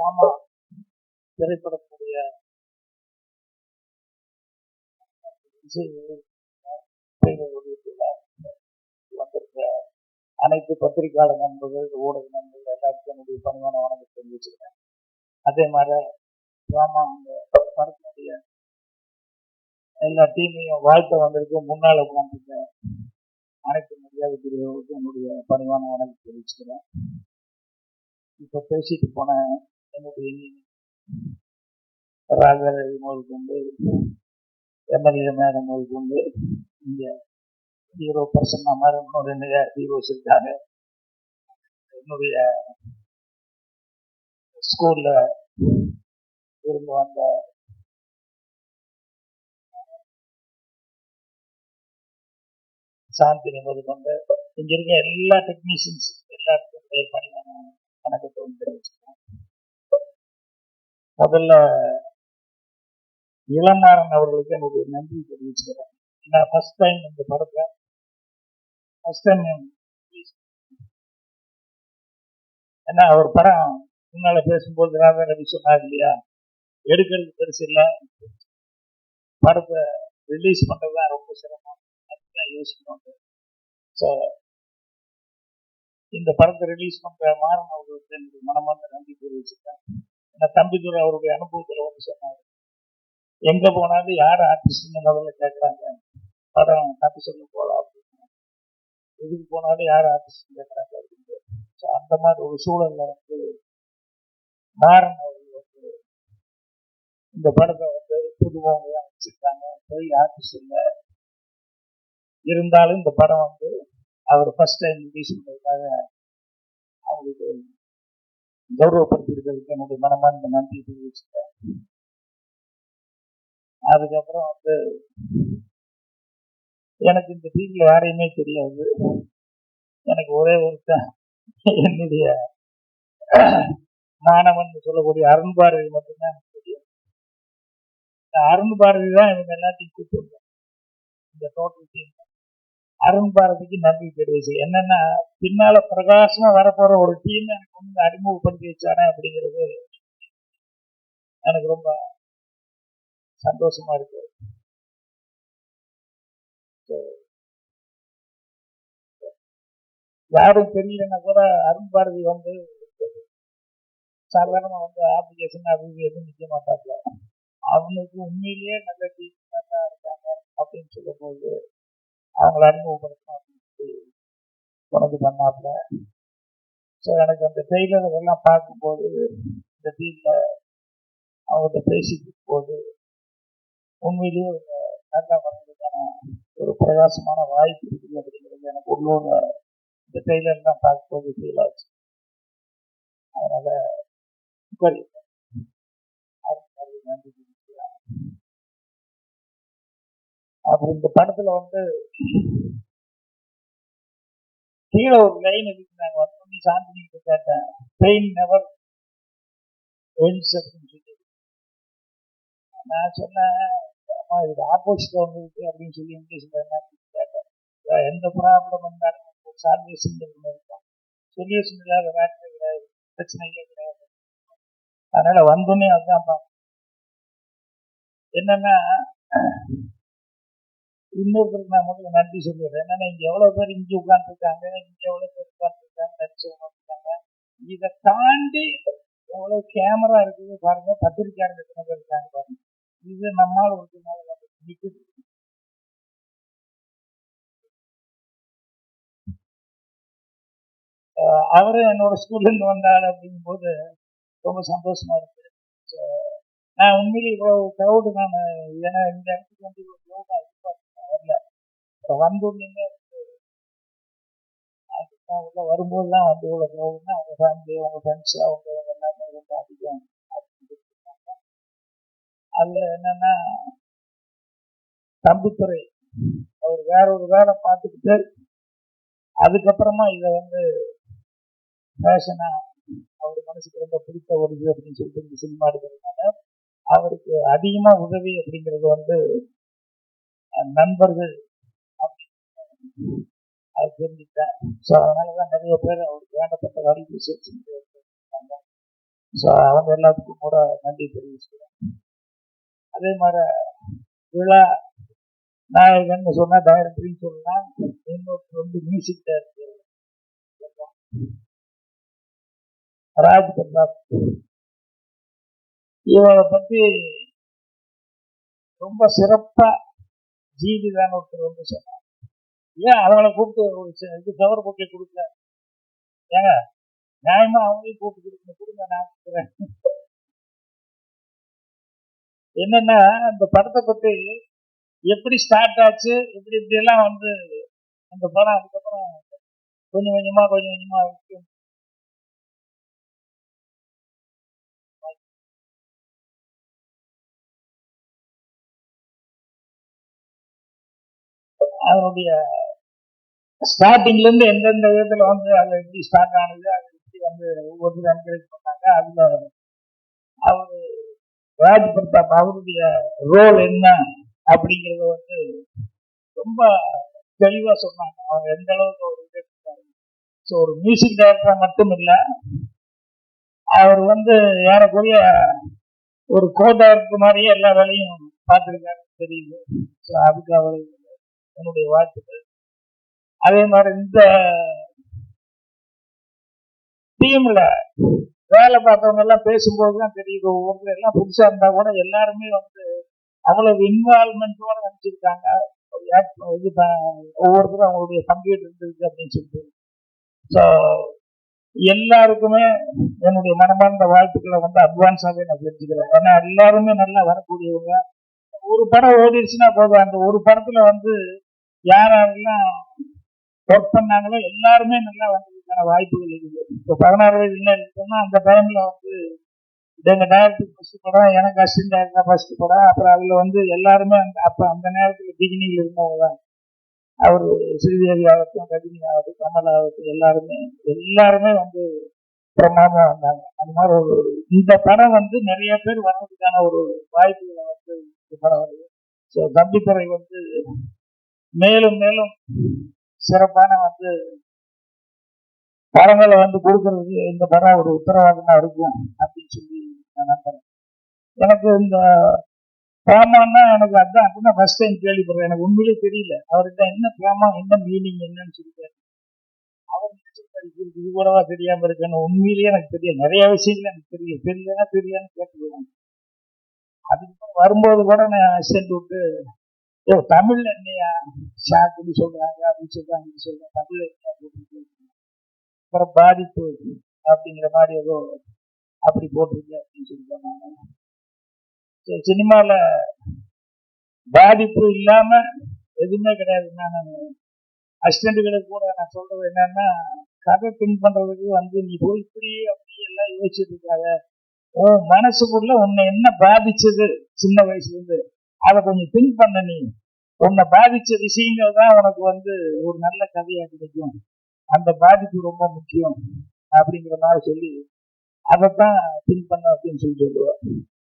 ராமா திரைப்படத்துடைய வந்திருக்க அனைத்து பத்திரிகையாளர் நண்பர்கள், ஊடக நண்பர்கள் எல்லாத்துக்கும் என்னுடைய பணிவான வணக்கத்தை தெரிவிச்சுக்கிறேன். அதே மாதிரி ராமா அந்த படத்தினுடைய எல்லா டீமையும் வாழ்த்த வந்திருக்கு. முன்னால் உட்காந்துருக்க அனைத்து மரியாதை பிரிவுகளுக்கும் என்னுடைய பணிவான வணக்கத்தை தெரிவிச்சுக்கிறேன். இப்போ பேசிட்டு போன என்னுடைய ராகரை முதல் கொண்டு எம்எல்ஏ மேடம் முதல் கொண்டு இங்கே 0% மாதிரி இன்னும் 2 ஹீரோஸ் இருக்காங்க. என்னுடைய ஸ்கூல்ல இருந்து வந்த சாந்தினி முதல் கொண்டு இங்க இருக்க எல்லா டெக்னீஷியன்ஸ் எல்லாத்துக்கும் பணியான வணக்கத்தை தெரிவிச்சுக்கிறேன். முதல்ல இளமாறன் அவர்களுக்கு என்னுடைய நன்றி தெரிவிச்சுக்கிறேன். நான் ஃபர்ஸ்ட் டைம் இந்த படத்தை ஏன்னா அவர் படம் முன்னால பேசும்போது ராதா ரவி சொன்னார் இல்லையா, எடுக்கிறது பெருசு இல்லை, படத்தை ரிலீஸ் பண்றதுதான் ரொம்ப சிரமம், அதுதான் யோசிக்கணும். ஸோ இந்த படத்தை ரிலீஸ் பண்ற மாறன் அவர்களுக்கு என்னுடைய மனமார்ந்த நன்றி தெரிவிச்சுட்டேன். ஏன்னா தம்பிதுரை அவருடைய அனுபவத்தில் வந்து சொன்னார், எங்க போனாலும் யார் ஆர்டிஸ்ட்னு முதல்ல கேட்கறாங்க, படம் கட்டு சொல்லி போகலாம் அப்படின்னு, எதுக்கு போனாலும் யார் ஆர்டிஸ்ட் கேட்கறாங்க அப்படின்னு. அந்த மாதிரி ஒரு சூழல்ல வந்து மாறன் அவர்கள் வந்து இந்த படத்தை வந்து புதுவாக வச்சிருக்காங்க. பெரிய ஆர்டிஸ்ட் இல்லை இருந்தாலும் இந்த படம் வந்து அவர் ஃபர்ஸ்ட் டைம் ரிலீஸ் பண்றதுக்காக அவங்களுக்கு கௌரவப்படுத்திருக்கிறதுக்கு என்னுடைய மனமார்ந்த நன்றி தெரிவிச்சுட்டேன். அதுக்கப்புறம் வந்து எனக்கு இந்த டீம்ல யாரையுமே தெரியாது. எனக்கு ஒரே ஒருத்தன் என்னுடைய மாணவன் சொல்லக்கூடிய அருண் பாரதி மட்டும்தான் எனக்கு தெரியும். அருண் பாரதி தான் இவங்க எல்லாத்தையும் கூப்பிட்டு இந்த டோட்டல் டீம். அருண் பாரதிக்கு நன்றி தெரிவிச்சு. என்னன்னா பின்னால பிரகாசமா வரப்போற ஒரு டீம் எனக்கு வந்து அறிமுகப்படுத்தி வச்சானே அப்படிங்கிறது எனக்கு ரொம்ப சந்தோஷமா இருக்கு. யாரும் தெரியலன்னா கூட அருண் பாரதி வந்து சாதாரணமா வந்து அப்ளிகேஷன் அப்படி எதுவும் நிற்க மாட்டாங்க. அவங்களுக்கு உண்மையிலேயே நல்ல டீம் நல்லா இருக்காங்க அப்படின்னு சொல்லும் போது அவங்களை அறிமுகப்படுத்தணும் அப்படின்னு சொல்லி உனக்கு பண்ணாப்புல. ஸோ எனக்கு அந்த ட்ரெய்லர் இதெல்லாம் பார்க்கும்போது இந்த டீம்ல அவங்கள்ட்ட பேசிட்டு போது உண்மையிலேயே நல்லா வர்றதுக்கான ஒரு பிரகாசமான வாய்ப்பு இருக்குது அப்படிங்கிறது எனக்கு உள்ளூர் இந்த ட்ரெய்லர் தான் பார்க்கும்போது ஃபீல் ஆச்சு. அதனால நன்றி. அப்புறம் இந்த படத்துல வந்து கீழே ஒரு லைன் எழுதினாங்க, வந்து சாந்தினி கேட்டேன், பெயின் நெவர் எண்ட்ஸ் அப்படின்னு சொல்லி. நான் சொன்னேன், அம்மா இது ஆப்போசிட் வந்துருக்கு அப்படின்னு சொல்லி இங்கிலீஷ்ல என்ன கேட்டேன். எந்த ப்ராப்ளம் இருந்தாலும் சால்வேஷன் இருக்கும், சொல்யூஷன் இல்லாத வேலை கிடையாது, பிரச்சனைகளே கிடையாது. அதனால வந்தோடனே அதுதான் பார்க்கணும். என்னன்னா இன்னொருத்தருக்கு நான் முதல்ல நன்றி சொல்லிடுறேன். என்னன்னா இங்க எவ்வளவு பேர் இங்க உட்காந்துருக்காங்க, இங்க எவ்வளவு பேர் உட்காந்துருக்காங்க, நடிச்சவங்க இருக்காங்க. இதை தாண்டி எவ்வளவு கேமரா இருக்குது பாருங்க, பத்திரிக்கையாளர் எத்தனை பேர் இருக்காங்க பாருங்க. இது நம்மால் ஒரு நிக்குது. அவரும் என்னோட ஸ்கூல்ல இருந்து வந்தாள் அப்படிங்கும் போது ரொம்ப சந்தோஷமா இருக்கு. நான் உண்மையிலே இவ்வளவு க்ரௌடு நான் ஏன்னா இந்த இடத்துக்கு வந்து க்ரௌடா வரல. வந்தோடனே உள்ள வரும்போதுதான் வந்து இவ்வளவு க்ரௌடுன்னா அவங்க ஃபேமிலி, அவங்க ஃப்ரெண்ட்ஸ், அவங்க எல்லாமே ரொம்ப அதிகம். அதுல என்னன்னா தம்பித்துறை அவர் வேற ஒரு வேலை பார்த்துக்கிட்டு அதுக்கப்புறமா இதை வந்து ஃபேஷனா அவர் மனசுக்கு ரொம்ப பிடித்த ஒரு இது அப்படின்னு சொல்லிட்டு இந்த சினிமா எடுக்கிறதுனால அவருக்கு அதிகமா உதவி அப்படிங்கிறது வந்து நண்பர்கள் அது தெரிஞ்சுட்டேன். ஸோ அதனாலதான் நிறைய பேர் அவருக்கு வேண்டப்பட்ட வரைக்கும் சேர்த்து ஸோ அவங்க எல்லாத்துக்கும் கூட நன்றி தெரிவிச்சுக்கிறேன். அதே மாதிரி விழா நாயகன் சொன்னா டைரக்டர்னு சொல்லலாம். இன்னொரு வந்து மியூசிக் டைரக்டர் ராஜ் பிரதாப். இவரை பத்தி ரொம்ப சிறப்பா ஜீவிதான் ஒருத்தர் வந்து சொன்னார். ஏன் அவங்கள கூப்பிட்டு ஒரு இது கவர் போக்கே கொடுக்கல? ஏங்க நியாயமா அவங்களையும் கூப்பிட்டு கொடுங்க நான் கொடுக்குறேன். என்னன்னா அந்த படத்தை பத்தி எப்படி ஸ்டார்ட் ஆச்சு, இப்படி இப்படி எல்லாம் வந்து அந்த படம் அதுக்கப்புறம் கொஞ்சம் கொஞ்சமா அதனுடைய ஸ்டார்டிங்ல இருந்து எந்தெந்த விதத்துல வந்து அது எப்படி ஸ்டார்ட் ஆனது, அது எப்படி வந்து ஒவ்வொரு என்கரேஜ் பண்ணாங்க, அதுல அவரு ராஜ் பிரதாப் அவருடைய ரோல் என்ன அப்படிங்கறத வந்து ரொம்ப தெளிவா சொன்னாங்க. அவங்க எந்த அளவுக்கு ஒரு ஸோ ஒரு மியூசிக் டைரக்டரா மட்டும் இல்லை, அவர் வந்து ஏறக்குறைய ஒரு கோ டைரக்டர் மாதிரியே எல்லா வேலையும் பார்த்துருக்காருன்னு தெரியுது. ஸோ அதுக்கு அவர் என்னுடைய வாழ்த்துக்கள். அதே மாதிரி இந்த டீம்ல வேலை பார்த்தவங்க எல்லாம் பேசும்போதுதான் தெரியுது, ஒவ்வொருத்தர் எல்லாம் புதுசா இருந்தா கூட எல்லாருமே வந்து அவ்வளவு இன்வால்மெண்டோட நினைச்சிருக்காங்க. ஒவ்வொருத்தரும் அவங்களுடைய பங்கீடு இருந்திருக்கு அப்படின்னு சொல்லிட்டு. ஸோ எல்லாருக்குமே என்னுடைய மனமார்ந்த வாழ்த்துக்களை வந்து அட்வான்ஸாவே நான் தெரிஞ்சுக்கிறேன். ஏன்னா எல்லாருமே நல்லா வரக்கூடியவங்க. ஒரு படம் ஓடிடுச்சுன்னா போதும், அந்த ஒரு படத்துல வந்து யாரெல்லாம் ஒர்க் பண்ணாங்களோ எல்லாருமே நல்லா வந்ததுக்கான வாய்ப்புகள் இருக்குது. இப்போ 16 வயது இல்லைன்னா அந்த டைம்ல வந்து எங்க டைரக்டர் ஃபர்ஸ்ட் படம், எனக்கு அசிஸ்டன்ட் டைரக்டர் ஃபர்ஸ்ட் படம். அப்புறம் அதுல வந்து எல்லாருமே அப்ப அந்த நேரத்துல பிகினிங்ல இருந்தவங்க தான். அவரு ஸ்ரீதேவி ஆகட்டும், ரஜினி ஆகட்டும், கமல் ஆகட்டும், எல்லாருமே வந்து பிரமாதமா வந்தாங்க. அந்த மாதிரி ஒரு இந்த படம் வந்து நிறைய பேர் வர்றதுக்கான ஒரு வாய்ப்புகளை வந்து இந்த படம் வருது. ஸோ தம்பித்துறை வந்து மேலும் மேலும் சிறப்பான வந்து படங்களை வந்து கொடுக்கறதுக்கு இந்த படம் ஒரு உத்தரவாதமா இருக்கும் அப்படின்னு சொல்லி நான் நம்புறேன். எனக்கு இந்த பிராமான்னா எனக்கு அதுதான் ஃபர்ஸ்ட் டைம் கேள்விப்படுறேன். எனக்கு உண்மையிலே தெரியல அவர்கிட்ட என்ன பிராமா, என்ன மீனிங் என்னன்னு சொல்லிட்டாரு. அவர் இது கூடவா தெரியாம இருக்கணும். உண்மையிலேயே எனக்கு தெரியும், நிறைய விஷயங்கள் எனக்கு தெரியும். தெரியான்னு கேட்டுக்குவேன். அதுக்கு வரும்போது கூட நான் அசிஸ்டன்ட் விட்டு தமிழ்ல என்னையா ஷாக்குன்னு சொல்றாங்க அப்படின்னு சொல்றாங்க தமிழ்ல என்னையா போட்டுருக்கு, அப்புறம் பாதிப்பு அப்படிங்கிற மாதிரி ஏதோ அப்படி போட்டிருக்கு அப்படின்னு சொல்லிட்டாங்க. சினிமால பாதிப்பு இல்லாம எதுவுமே கிடையாது. நான் அசிஸ்டன்ட்டுகளுக்கு கூட நான் சொல்றது என்னன்னா, கதை திங்க் பண்றதுக்கு வந்து நீ போய் இப்படி அப்படி எல்லாம் யோசிச்சுட்டு இருக்காங்க. உன் மனசுக்குள்ள உன்னை என்ன பாதிச்சது சின்ன வயசுல இருந்து அதை கொஞ்சம் திங்க் பண்ண. நீ உன்னை பாதிச்ச விஷயங்கள் தான் உனக்கு வந்து ஒரு நல்ல கதையா கிடைக்கும். அந்த பாதிப்பு ரொம்ப முக்கியம் அப்படிங்கிற மாதிரி சொல்லி அதைத்தான் திங்க் பண்ண அப்படின்னு சொல்லி சொல்லுவேன்.